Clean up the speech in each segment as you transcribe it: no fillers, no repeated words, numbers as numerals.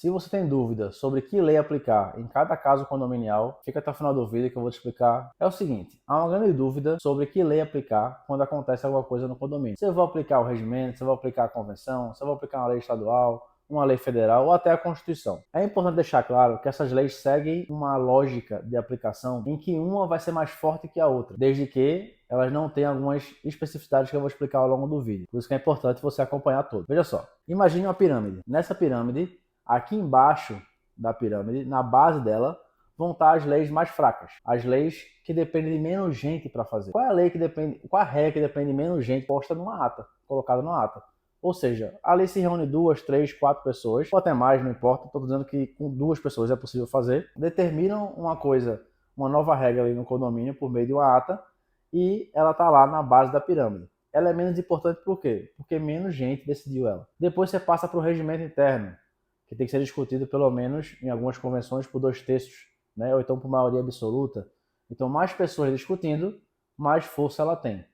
Se você tem dúvida sobre que lei aplicar em cada caso condominial, fica até o final do vídeo que eu vou te explicar. É o seguinte, há uma grande dúvida sobre que lei aplicar quando acontece alguma coisa no condomínio. Se eu vou aplicar o regimento, se eu vou aplicar a convenção, se eu vou aplicar uma lei estadual, uma lei federal ou até a Constituição. É importante deixar claro que essas leis seguem uma lógica de aplicação em que uma vai ser mais forte que a outra, desde que elas não tenham algumas especificidades que eu vou explicar ao longo do vídeo. Por isso que é importante você acompanhar todo. Veja só, imagine uma pirâmide. Nessa pirâmide, aqui embaixo da pirâmide, na base dela, vão estar as leis mais fracas, as leis que dependem de menos gente para fazer. Qual é a lei que depende, qual é a regra que depende de menos gente posta numa ata, colocada numa ata? Ou seja, ali se reúne 2, 3, 4 pessoas, ou até mais, não importa, estou dizendo que com 2 pessoas é possível fazer, determinam uma coisa, uma nova regra ali no condomínio por meio de uma ata, e ela está lá na base da pirâmide. Ela é menos importante por quê? Porque menos gente decidiu ela. Depois você passa para o regimento interno, que tem que ser discutido pelo menos em algumas convenções por 2/3, né? Ou então por maioria absoluta. Então, mais pessoas discutindo, mais força ela tem.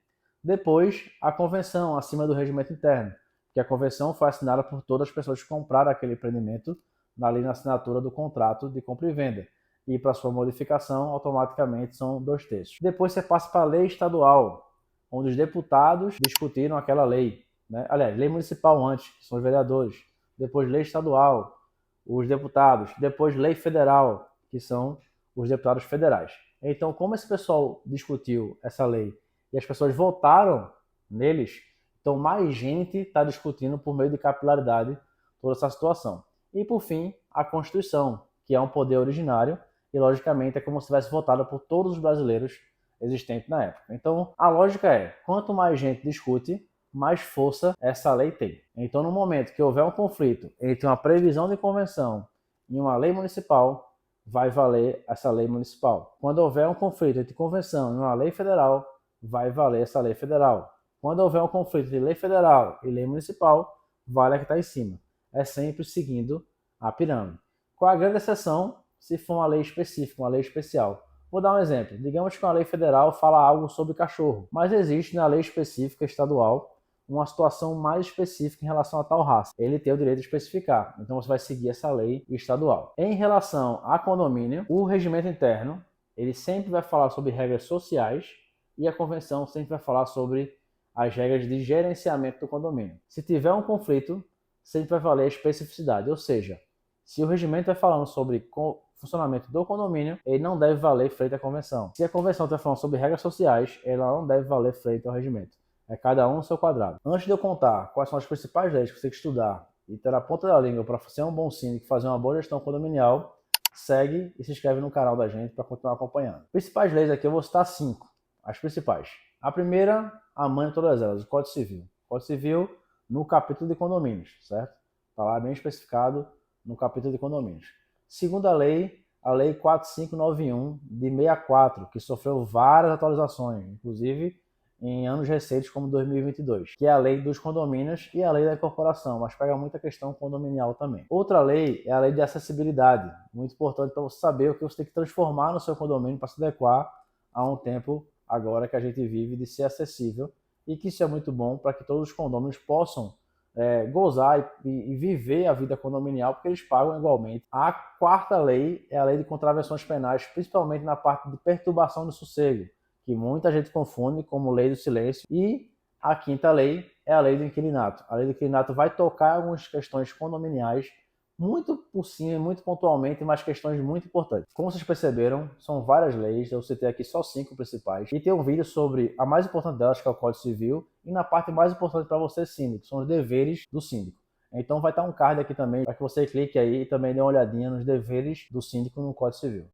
Depois, a convenção acima do regimento interno, que a convenção foi assinada por todas as pessoas que compraram aquele empreendimento ali na assinatura do contrato de compra e venda. E para sua modificação, automaticamente são 2/3. Depois você passa para a lei estadual, onde os deputados discutiram aquela lei, né? Aliás, lei municipal antes, que são os vereadores. Depois lei estadual, os deputados. Depois lei federal, que são os deputados federais. Então, como esse pessoal discutiu essa lei e as pessoas votaram neles, então mais gente está discutindo por meio de capilaridade toda essa situação. E por fim, a Constituição, que é um poder originário e logicamente é como se tivesse votado por todos os brasileiros existentes na época. Então a lógica é, quanto mais gente discute, mais força essa lei tem. Então no momento que houver um conflito entre uma previsão de convenção e uma lei municipal, vai valer essa lei municipal. Quando houver um conflito entre convenção e uma lei federal, vai valer essa lei federal. Quando houver um conflito de lei federal e lei municipal, vale a que está em cima. É sempre seguindo a pirâmide. Com a grande exceção, se for uma lei específica, uma lei especial. Vou dar um exemplo. Digamos que uma lei federal fala algo sobre cachorro, mas existe na lei específica estadual uma situação mais específica em relação a tal raça. Ele tem o direito de especificar, então você vai seguir essa lei estadual. Em relação a condomínio, o regimento interno, ele sempre vai falar sobre regras sociais e a convenção sempre vai falar sobre as regras de gerenciamento do condomínio. Se tiver um conflito, sempre vai valer a especificidade, ou seja, se o regimento vai falando sobre funcionamento do condomínio, ele não deve valer frente à convenção. Se a convenção está falando sobre regras sociais, ela não deve valer frente ao regimento. É cada um no seu quadrado. Antes de eu contar quais são as principais leis que você tem que estudar e ter na ponta da língua para ser um bom síndico e fazer uma boa gestão condominial, segue e se inscreve no canal da gente para continuar acompanhando. Principais leis aqui eu vou citar 5, as principais. A primeira, a mãe de todas elas, o Código Civil. O Código Civil no capítulo de condomínios, certo? Está lá bem especificado no capítulo de condomínios. Segunda lei, a Lei 4591 de 64, que sofreu várias atualizações, inclusive em anos recentes como 2022, que é a lei dos condomínios e a lei da incorporação, mas pega muita questão condominial também. Outra lei é a lei de acessibilidade, muito importante para você saber o que você tem que transformar no seu condomínio para se adequar a um tempo agora que a gente vive de ser acessível, e que isso é muito bom para que todos os condôminos possam gozar e viver a vida condominial, porque eles pagam igualmente. A quarta lei é a lei de contravenções penais, principalmente na parte de perturbação do sossego, que muita gente confunde como lei do silêncio. E a quinta lei é a lei do inquilinato. A lei do inquilinato vai tocar algumas questões condominiais, muito por cima, muito pontualmente, mas questões muito importantes. Como vocês perceberam, são várias leis, eu citei aqui só 5 principais, e tem um vídeo sobre a mais importante delas, que é o Código Civil, e na parte mais importante para você, síndico, são os deveres do síndico. Então vai estar um card aqui também, para que você clique aí e também dê uma olhadinha nos deveres do síndico no Código Civil.